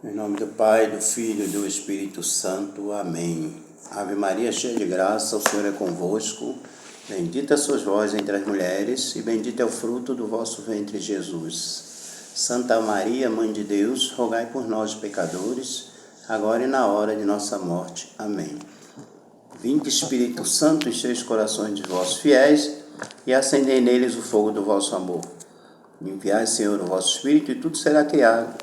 Em nome do Pai, do Filho e do Espírito Santo. Amém. Ave Maria, cheia de graça, o Senhor é convosco. Bendita sois vós entre as mulheres, e bendito é o fruto do vosso ventre, Jesus. Santa Maria, Mãe de Deus, rogai por nós, pecadores, agora e na hora de nossa morte. Amém. Vinde, Espírito Santo, enchei os corações de vossos fiéis, e acendei neles o fogo do vosso amor. Enviai, Senhor, o vosso Espírito, e tudo será criado,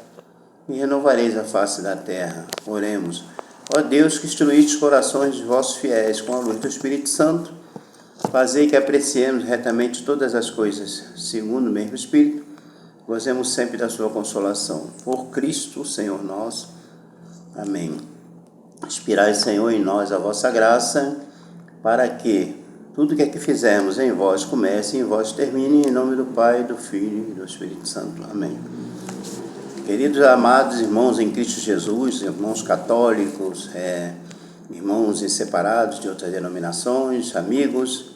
e renovareis a face da terra. Oremos. Ó Deus, que instruíste os corações de vossos fiéis com a luz do Espírito Santo, fazei que apreciemos retamente todas as coisas, segundo o mesmo Espírito, gozemos sempre da sua consolação. Por Cristo, Senhor nosso. Amém. Inspirai, Senhor, em nós a vossa graça, para que tudo que fizermos em vós comece e em vós termine, em nome do Pai, do Filho e do Espírito Santo. Amém. Queridos amados irmãos em Cristo Jesus, irmãos católicos, irmãos separados de outras denominações, amigos,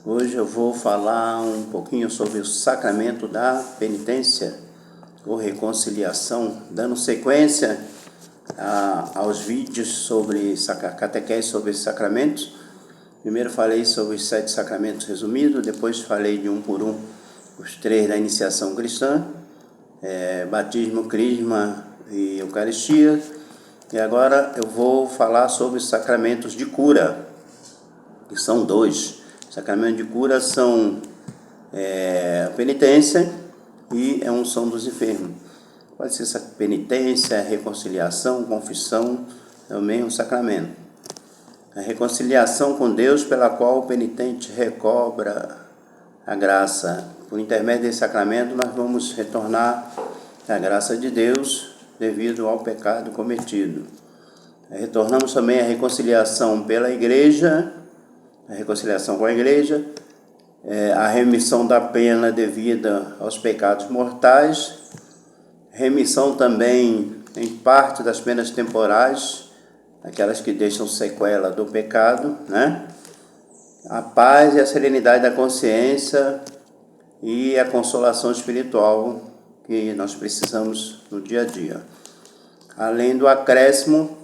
hoje eu vou falar um pouquinho sobre o sacramento da penitência ou reconciliação, dando sequência aos vídeos sobre catequese sobre esses sacramentos. Primeiro falei sobre os 7 sacramentos resumidos, depois falei de um por um os 3 da iniciação cristã, batismo, crisma e eucaristia. E agora eu vou falar sobre os sacramentos de cura, que são 2. Sacramentos de cura são a penitência e a unção dos enfermos. Pode ser essa penitência, reconciliação, confissão, é o mesmo sacramento. A reconciliação com Deus, pela qual o penitente recobra a graça. Por intermédio desse sacramento, nós vamos retornar à graça de Deus devido ao pecado cometido. Retornamos também à reconciliação pela Igreja, a reconciliação com a Igreja, a remissão da pena devida aos pecados mortais, remissão também em parte das penas temporais, aquelas que deixam sequela do pecado, né? A paz e a serenidade da consciência e a consolação espiritual que nós precisamos no dia a dia, além do acréscimo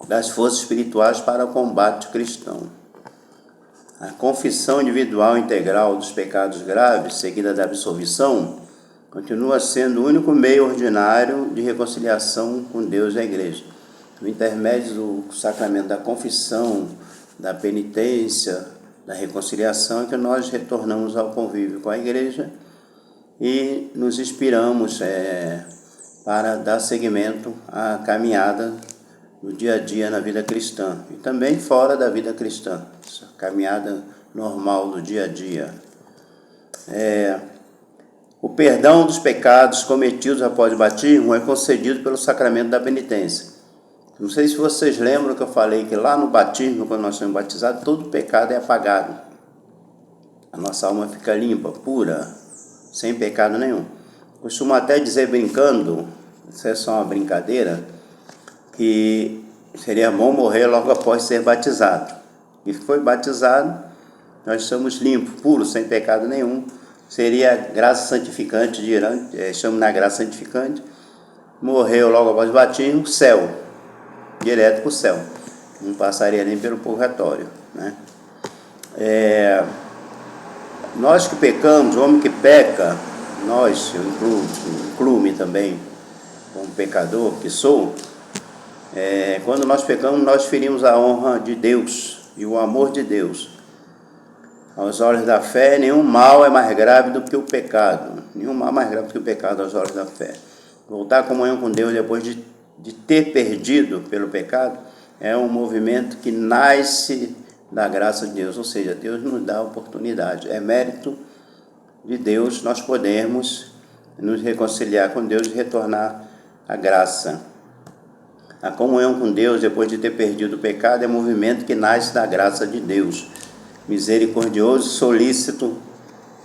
das forças espirituais para o combate cristão. A confissão individual integral dos pecados graves, seguida da absolvição, continua sendo o único meio ordinário de reconciliação com Deus e a Igreja. No intermédio do sacramento da confissão, da penitência, da reconciliação, é que nós retornamos ao convívio com a Igreja e nos inspiramos para dar seguimento à caminhada do dia a dia na vida cristã e também fora da vida cristã, essa caminhada normal do dia a dia. O perdão dos pecados cometidos após o batismo é concedido pelo sacramento da penitência. Não sei se vocês lembram que eu falei que lá no batismo, quando nós somos batizados, todo pecado é apagado. A nossa alma fica limpa, pura, sem pecado nenhum. Costumo até dizer brincando, isso é só uma brincadeira, que seria bom morrer logo após ser batizado. E foi batizado, nós somos limpos, puros, sem pecado nenhum. Seria graça santificante, estamos na graça santificante. Morreu logo após o batismo, céu, direto para o céu. Não passaria nem pelo purgatório, né? Nós que pecamos, o homem que peca, nós, eu incluo-me também, como pecador que sou, quando nós pecamos, nós ferimos a honra de Deus e o amor de Deus. Aos olhos da fé, nenhum mal é mais grave do que o pecado. Nenhum mal é mais grave do que o pecado aos olhos da fé. Voltar à comunhão com Deus depois de ter perdido pelo pecado é um movimento que nasce da graça de Deus. Ou seja, Deus nos dá a oportunidade. É mérito de Deus nós podermos nos reconciliar com Deus e retornar à graça. A comunhão com Deus depois de ter perdido o pecado é um movimento que nasce da graça de Deus, misericordioso e solícito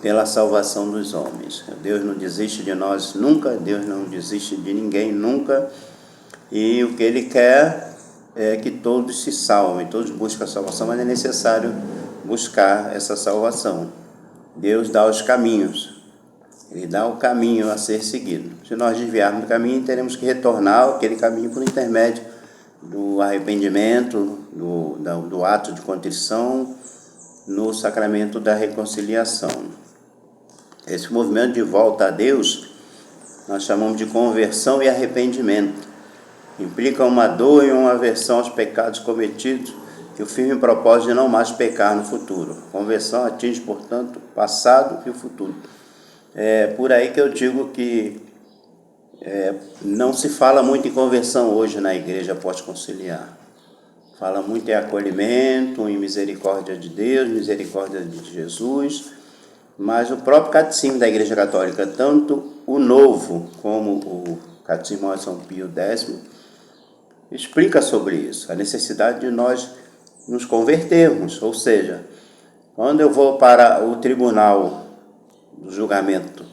pela salvação dos homens. Deus não desiste de nós nunca, Deus não desiste de ninguém nunca, e o que Ele quer é que todos se salvem, todos buscam a salvação, mas é necessário buscar essa salvação. Deus dá os caminhos, Ele dá o caminho a ser seguido. Se nós desviarmos do caminho, teremos que retornar aquele caminho por intermédio do arrependimento, do ato de contrição, no sacramento da reconciliação. Esse movimento de volta a Deus, nós chamamos de conversão e arrependimento. Implica uma dor e uma aversão aos pecados cometidos, que o firme propósito de não mais pecar no futuro. Conversão atinge, portanto, o passado e o futuro. É por aí que eu digo que não se fala muito em conversão hoje na igreja pós-conciliar. Fala muito em acolhimento, em misericórdia de Deus, misericórdia de Jesus, mas o próprio catecismo da Igreja Católica, tanto o novo como o catecismo de São Pio X, explica sobre isso, a necessidade de nós nos convertermos, ou seja, quando eu vou para o tribunal do julgamento,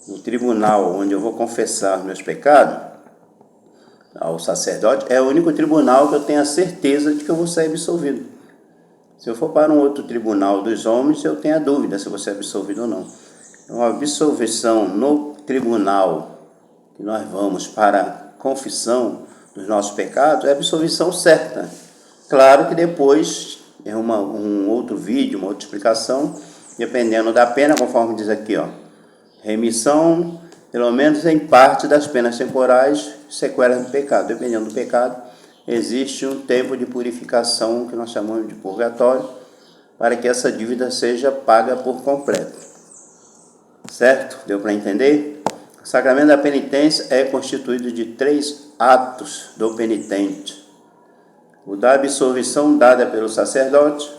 no tribunal onde eu vou confessar meus pecados, ao sacerdote, é o único tribunal que eu tenho a certeza de que eu vou ser absolvido. Se eu for para um outro tribunal dos homens, eu tenho a dúvida se eu vou ser absolvido ou não. Então, a absolvição no tribunal que nós vamos para a confissão dos nossos pecados é a absolvição certa. Claro que depois é um outro vídeo, uma outra explicação, dependendo da pena, conforme diz aqui, remissão, pelo menos em parte das penas temporais, sequelas do pecado. Dependendo do pecado, existe um tempo de purificação, que nós chamamos de purgatório, para que essa dívida seja paga por completo. Certo? Deu para entender? O sacramento da penitência é constituído de 3 atos do penitente. O da absolvição dada pelo sacerdote.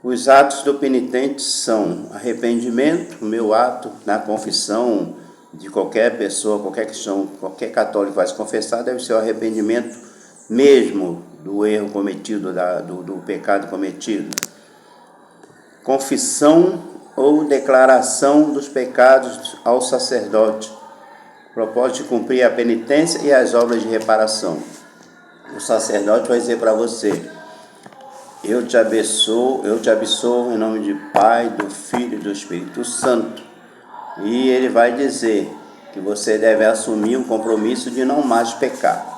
Os atos do penitente são arrependimento, o meu ato na confissão de qualquer pessoa, qualquer cristão, qualquer católico que vai se confessar, deve ser o arrependimento mesmo do erro cometido, do pecado cometido. Confissão ou declaração dos pecados ao sacerdote, propósito de cumprir a penitência e as obras de reparação. O sacerdote vai dizer para você: eu te absolvo em nome de Pai, do Filho e do Espírito Santo. E ele vai dizer que você deve assumir um compromisso de não mais pecar.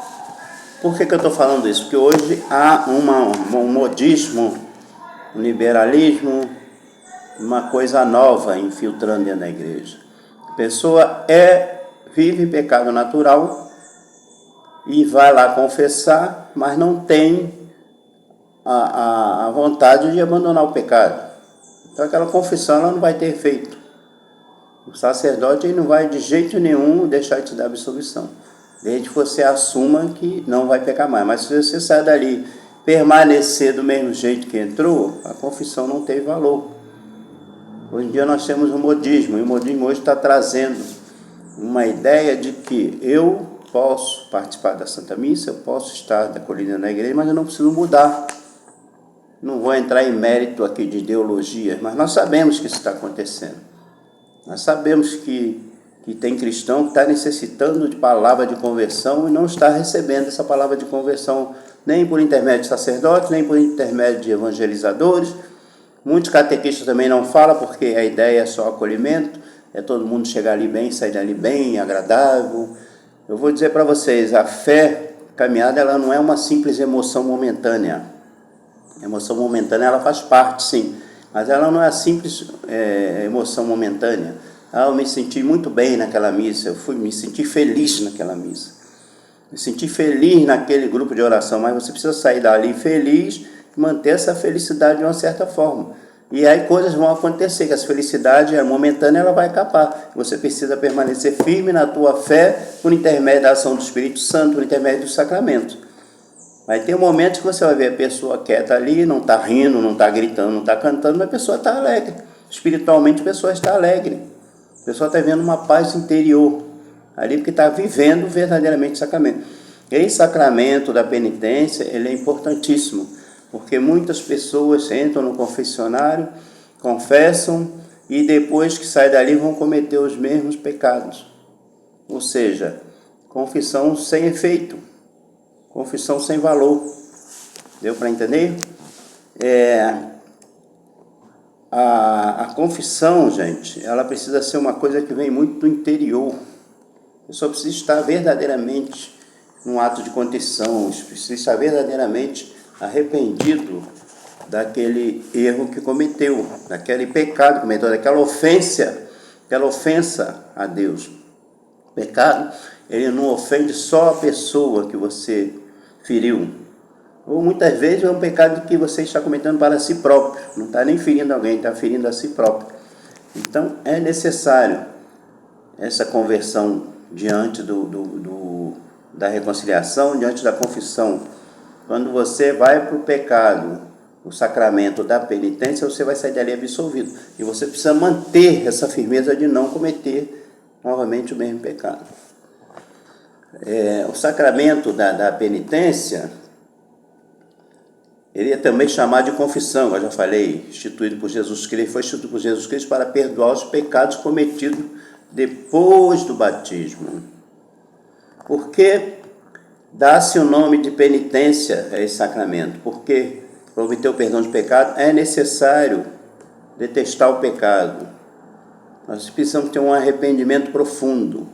Por que eu estou falando isso? Porque hoje há um modismo, um liberalismo, uma coisa nova infiltrando dentro da igreja. A pessoa vive em pecado natural e vai lá confessar, mas não tem a vontade de abandonar o pecado. Então aquela confissão ela não vai ter efeito. O sacerdote ele não vai de jeito nenhum deixar de te dar absolvição, desde que você assuma que não vai pecar mais. Mas se você sair dali, permanecer do mesmo jeito que entrou, a confissão não tem valor. Hoje em dia nós temos um modismo, e o modismo hoje está trazendo uma ideia de que eu posso participar da Santa Missa, eu posso estar acolhido na igreja, mas eu não preciso mudar. Não vou entrar em mérito aqui de ideologias, mas nós sabemos que isso está acontecendo. Nós sabemos que tem cristão que está necessitando de palavra de conversão e não está recebendo essa palavra de conversão nem por intermédio de sacerdotes, nem por intermédio de evangelizadores. Muitos catequistas também não falam, porque a ideia é só acolhimento, é todo mundo chegar ali bem, sair dali bem, agradável. Eu vou dizer para vocês, a fé caminhada ela não é uma simples emoção momentânea. A emoção momentânea ela faz parte, sim, mas ela não é a simples emoção momentânea. Eu me senti muito bem naquela missa, me senti feliz naquela missa. Me senti feliz naquele grupo de oração, mas você precisa sair dali feliz e manter essa felicidade de uma certa forma. E aí coisas vão acontecer, que essa felicidade momentânea ela vai acabar. Você precisa permanecer firme na tua fé por intermédio da ação do Espírito Santo, por intermédio do sacramento. Vai ter momentos que você vai ver a pessoa quieta ali, não está rindo, não está gritando, não está cantando, mas a pessoa está alegre. Espiritualmente a pessoa está alegre. A pessoa está vivendo uma paz interior ali, porque está vivendo verdadeiramente o sacramento. Esse sacramento da penitência, ele é importantíssimo, porque muitas pessoas entram no confessionário, confessam e depois que saem dali vão cometer os mesmos pecados. Ou seja, confissão sem efeito. Confissão sem valor. Deu para entender? A confissão, gente, ela precisa ser uma coisa que vem muito do interior. A pessoa precisa estar verdadeiramente num ato de contrição, precisa estar verdadeiramente arrependido daquele erro que cometeu, daquele pecado que cometeu, daquela ofensa a Deus. O pecado, ele não ofende só a pessoa que você feriu, ou muitas vezes é um pecado que você está cometendo para si próprio, não está nem ferindo alguém, está ferindo a si próprio. Então é necessário essa conversão diante da reconciliação, diante da confissão. Quando você vai para o pecado, o sacramento da penitência, você vai sair dali absolvido. E você precisa manter essa firmeza de não cometer novamente o mesmo pecado. O sacramento da penitência, ele é também chamado de confissão, eu já falei, instituído por Jesus Cristo, foi instituído por Jesus Cristo para perdoar os pecados cometidos depois do batismo. Por que dá-se o nome de penitência a esse sacramento? Porque para obter o perdão de pecado é necessário detestar o pecado. Nós precisamos ter um arrependimento profundo,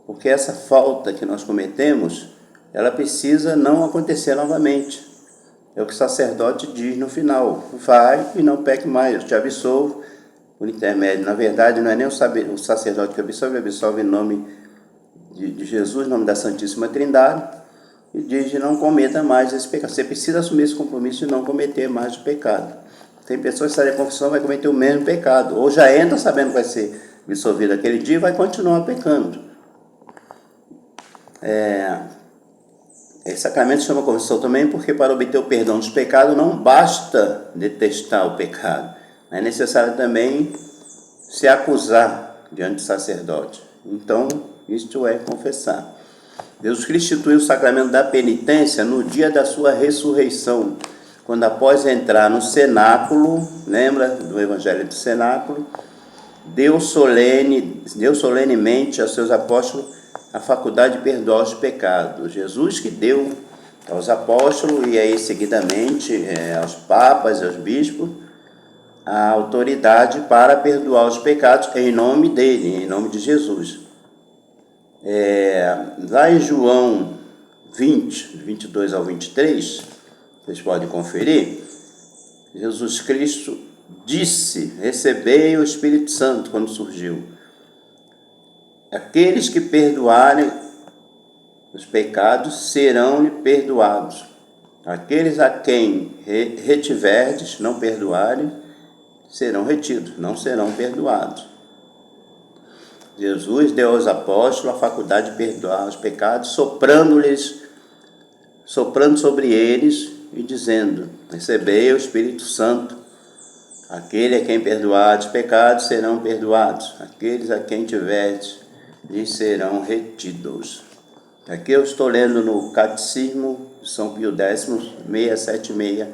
porque essa falta que nós cometemos, ela precisa não acontecer novamente. É o que o sacerdote diz no final: vai e não peque mais, eu te absolvo por intermédio. Na verdade, não é nem o sacerdote que absolve em nome de Jesus, em nome da Santíssima Trindade, e diz de não cometa mais esse pecado. Você precisa assumir esse compromisso de não cometer mais o pecado. Tem pessoas que saem da confissão vai cometer o mesmo pecado, ou já entra sabendo que vai ser absolvido aquele dia e vai continuar pecando. Esse sacramento se chama confissão também porque para obter o perdão dos pecados não basta detestar o pecado. É necessário também se acusar diante do sacerdote. Então, isto é confessar. Jesus Cristo instituiu o sacramento da penitência no dia da sua ressurreição, quando após entrar no cenáculo, lembra do Evangelho do Cenáculo, deu solenemente aos seus apóstolos a faculdade de perdoar os pecados. Jesus que deu aos apóstolos e aí seguidamente aos papas e aos bispos a autoridade para perdoar os pecados em nome dele, em nome de Jesus. Lá em João 20, 22 ao 23, vocês podem conferir, Jesus Cristo disse: recebei o Espírito Santo quando surgiu. Aqueles que perdoarem os pecados serão-lhe perdoados. Aqueles a quem retiverdes, não perdoarem, serão retidos, não serão perdoados. Jesus deu aos apóstolos a faculdade de perdoar os pecados, soprando sobre eles e dizendo: recebei o Espírito Santo. Aquele a quem perdoar os pecados serão perdoados. Aqueles a quem tiverdes, lhes serão retidos. Aqui eu estou lendo no Catecismo de São Pio X, 676,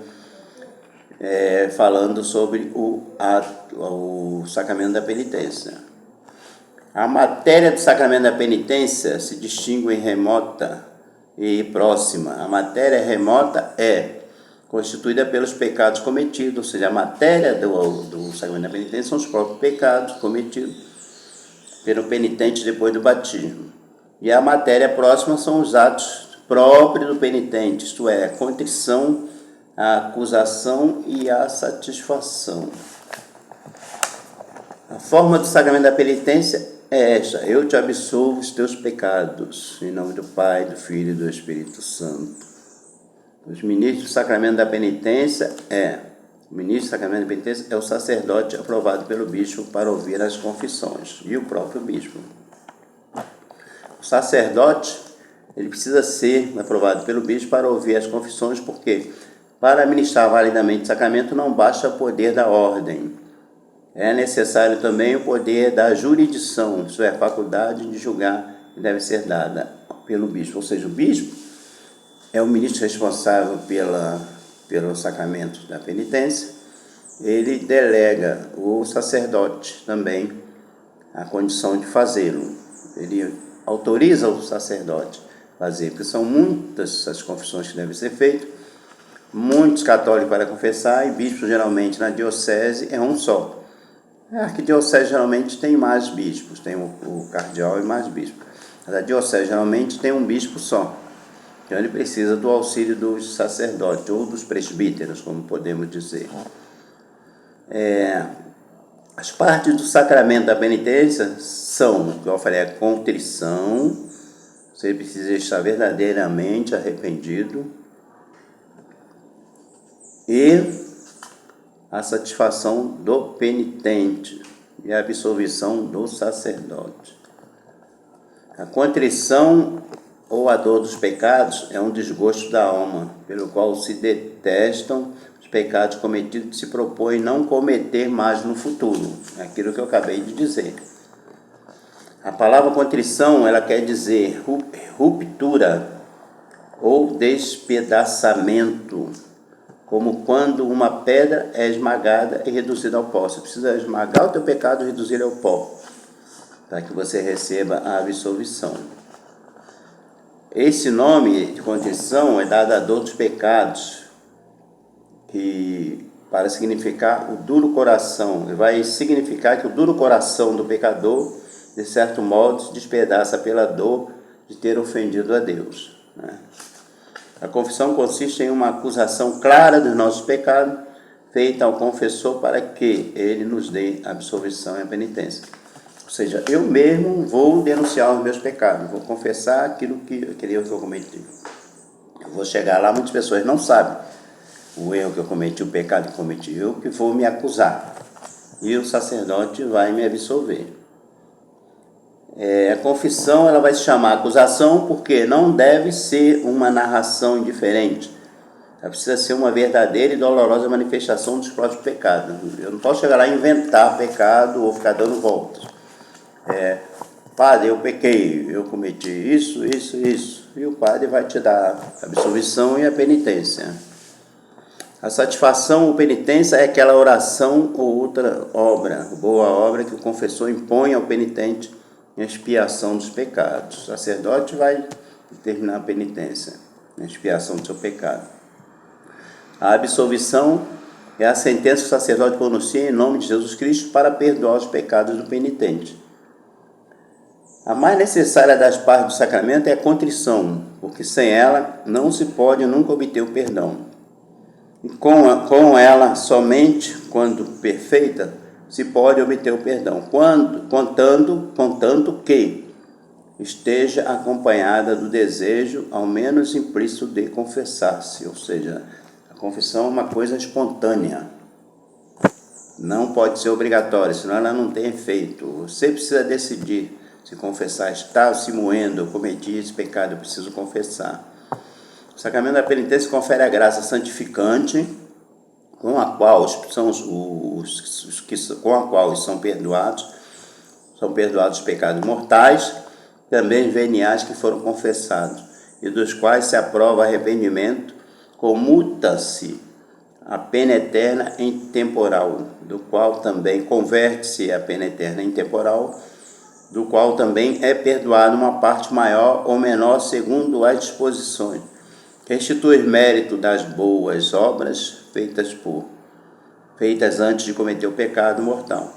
falando sobre o sacramento da penitência. A matéria do sacramento da penitência se distingue em remota e próxima. A matéria remota é constituída pelos pecados cometidos, ou seja, a matéria do sacramento da penitência são os próprios pecados cometidos pelo penitente depois do batismo. E a matéria próxima são os atos próprios do penitente, isto é, a contrição, a acusação e a satisfação. A forma do sacramento da penitência é esta: eu te absolvo os teus pecados, em nome do Pai, do Filho e do Espírito Santo. Os ministros do sacramento da penitência o ministro do sacramento da penitência é o sacerdote aprovado pelo bispo para ouvir as confissões, e o próprio bispo. O sacerdote, ele precisa ser aprovado pelo bispo para ouvir as confissões, porque para ministrar validamente o sacramento não basta o poder da ordem. É necessário também o poder da jurisdição, isso é, a faculdade de julgar que deve ser dada pelo bispo. Ou seja, o bispo é o ministro responsável pelo sacramento da penitência. Ele delega o sacerdote também a condição de fazê-lo. Ele autoriza o sacerdote a fazer, porque são muitas as confissões que devem ser feitas. muitos católicos para confessar e bispo geralmente na diocese é um só. A arquidiocese geralmente tem mais bispos, tem o cardeal e mais bispos. Mas a diocese geralmente tem um bispo só. Então ele precisa do auxílio dos sacerdotes ou dos presbíteros, como podemos dizer. As partes do sacramento da penitência são, como eu falei, a contrição. Você precisa estar verdadeiramente arrependido. E a satisfação do penitente e a absolvição do sacerdote. A contrição ou a dor dos pecados é um desgosto da alma, pelo qual se detestam os pecados cometidos e se propõe não cometer mais no futuro. É aquilo que eu acabei de dizer. A palavra contrição, ela quer dizer ruptura ou despedaçamento, como quando uma pedra é esmagada e reduzida ao pó. Você precisa esmagar o teu pecado e reduzir ele ao pó, para que você receba a absolvição. Esse nome de contrição é dado à dor dos pecados, para significar o duro coração. Vai significar que o duro coração do pecador, de certo modo, se despedaça pela dor de ter ofendido a Deus, né? A confissão consiste em uma acusação clara dos nossos pecados, feita ao confessor para que ele nos dê a absolvição e a penitência. Ou seja, eu mesmo vou denunciar os meus pecados, vou confessar aquele erro que eu cometi. Eu vou chegar lá, muitas pessoas não sabem o erro que eu cometi, o pecado que eu cometi, eu que vou me acusar. E o sacerdote vai me absolver. A confissão, ela vai se chamar acusação porque não deve ser uma narração indiferente. Ela precisa ser uma verdadeira e dolorosa manifestação dos próprios pecados. Eu não posso chegar lá e inventar pecado ou ficar dando voltas. Padre, eu pequei, eu cometi isso. E o padre vai te dar a absolvição e a penitência. A satisfação ou penitência é aquela oração ou outra obra, boa obra que o confessor impõe ao penitente em expiação dos pecados. O sacerdote vai determinar a penitência, a expiação do seu pecado. A absolvição é a sentença que o sacerdote pronuncia em nome de Jesus Cristo para perdoar os pecados do penitente. A mais necessária das partes do sacramento é a contrição, porque sem ela não se pode nunca obter o perdão. E com ela, somente quando perfeita, se pode obter o perdão, contanto que esteja acompanhada do desejo, ao menos implícito, de confessar-se. Ou seja, a confissão é uma coisa espontânea, não pode ser obrigatória, senão ela não tem efeito. Você precisa decidir se confessar, está se moendo, eu cometi esse pecado, eu preciso confessar. O sacramento da penitência confere a graça santificante, com a qual são perdoados os pecados mortais, também veniais que foram confessados, e dos quais se aprova arrependimento, comuta-se a pena eterna em temporal, do qual também converte-se a pena eterna em temporal, do qual também é perdoado uma parte maior ou menor segundo as disposições. Restitui mérito das boas obras feitas antes de cometer o pecado mortal.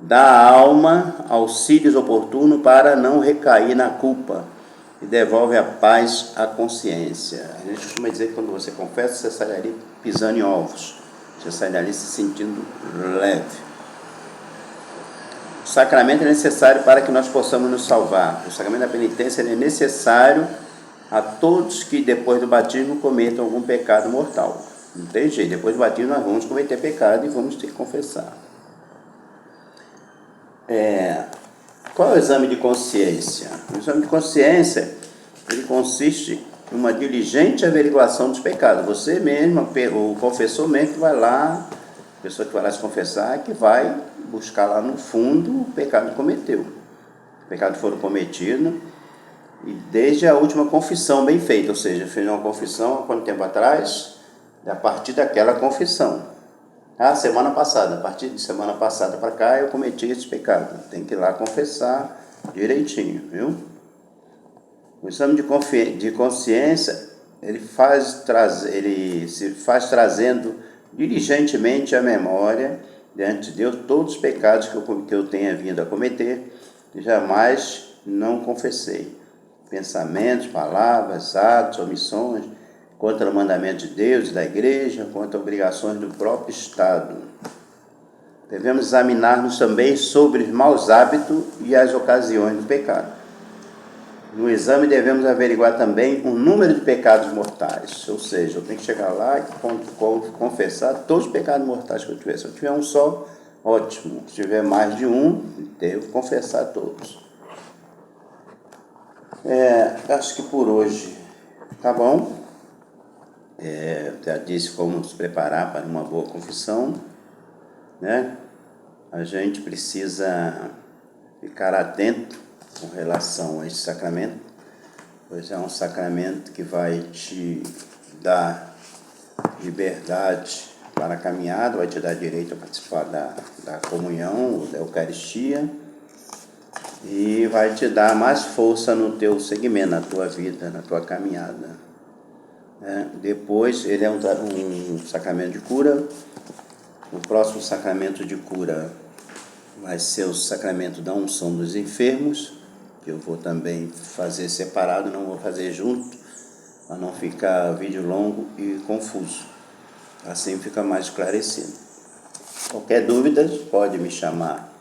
Dá à alma auxílios oportunos para não recair na culpa e devolve a paz à consciência. A gente costuma dizer que quando você confessa, você sai dali pisando em ovos. Você sai dali se sentindo leve. O sacramento é necessário para que nós possamos nos salvar. O sacramento da penitência é necessário a todos que depois do batismo cometam algum pecado mortal. Não tem jeito, depois do batismo nós vamos cometer pecado e vamos ter que confessar. Qual é o exame de consciência? O exame de consciência, ele consiste em uma diligente averiguação dos pecados. Você mesmo, o confessor mesmo que vai lá, a pessoa que vai lá se confessar, que vai buscar lá no fundo o pecado que cometeu. Os pecados foram cometidos, e desde a última confissão bem feita, ou seja, fez uma confissão há quanto tempo atrás? A partir daquela confissão. Semana passada, a partir de semana passada para cá eu cometi esse pecado. Tem que ir lá confessar direitinho, viu? O exame de consciência ele se faz trazendo diligentemente à memória, diante de Deus, todos os pecados que eu tenha vindo a cometer, e jamais não confessei. Pensamentos, palavras, atos, omissões, contra o mandamento de Deus e da igreja, contra obrigações do próprio Estado. Devemos examinar-nos também sobre os maus hábitos e as ocasiões do pecado. No exame devemos averiguar também o número de pecados mortais, ou seja, eu tenho que chegar lá e confessar todos os pecados mortais que eu tiver. Se eu tiver um só, ótimo. Se tiver mais de um, devo confessar todos. Acho que por hoje tá bom. Já disse como se preparar para uma boa confissão, né? A gente precisa ficar atento com relação a esse sacramento, pois é um sacramento que vai te dar liberdade para a caminhada, vai te dar direito a participar da comunhão, da Eucaristia, e vai te dar mais força no teu segmento, na tua vida, na tua caminhada. Depois, ele é um sacramento de cura. O próximo sacramento de cura vai ser o sacramento da unção dos enfermos, que eu vou também fazer separado, não vou fazer junto, para não ficar vídeo longo e confuso. Assim fica mais esclarecido. Qualquer dúvida, pode me chamar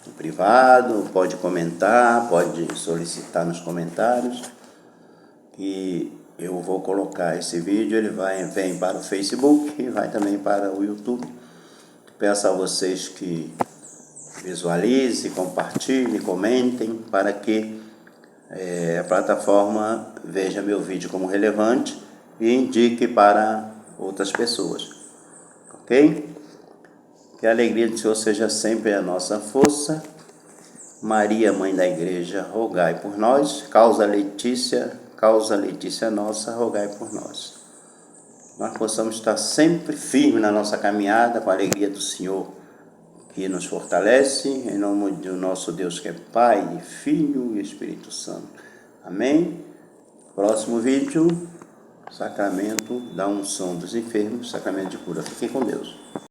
no privado, pode comentar, pode solicitar nos comentários, e eu vou colocar esse vídeo, ele vem para o Facebook e vai também para o YouTube. Peço a vocês que visualizem, compartilhem, comentem, para que a plataforma veja meu vídeo como relevante e indique para outras pessoas. Ok? Que a alegria do Senhor seja sempre a nossa força. Maria, Mãe da Igreja, rogai por nós. Causa Letícia nossa, rogai por nós. Nós possamos estar sempre firmes na nossa caminhada, com a alegria do Senhor que nos fortalece, em nome do nosso Deus que é Pai, Filho e Espírito Santo. Amém? Próximo vídeo, sacramento da unção dos enfermos, sacramento de cura. Fiquem com Deus.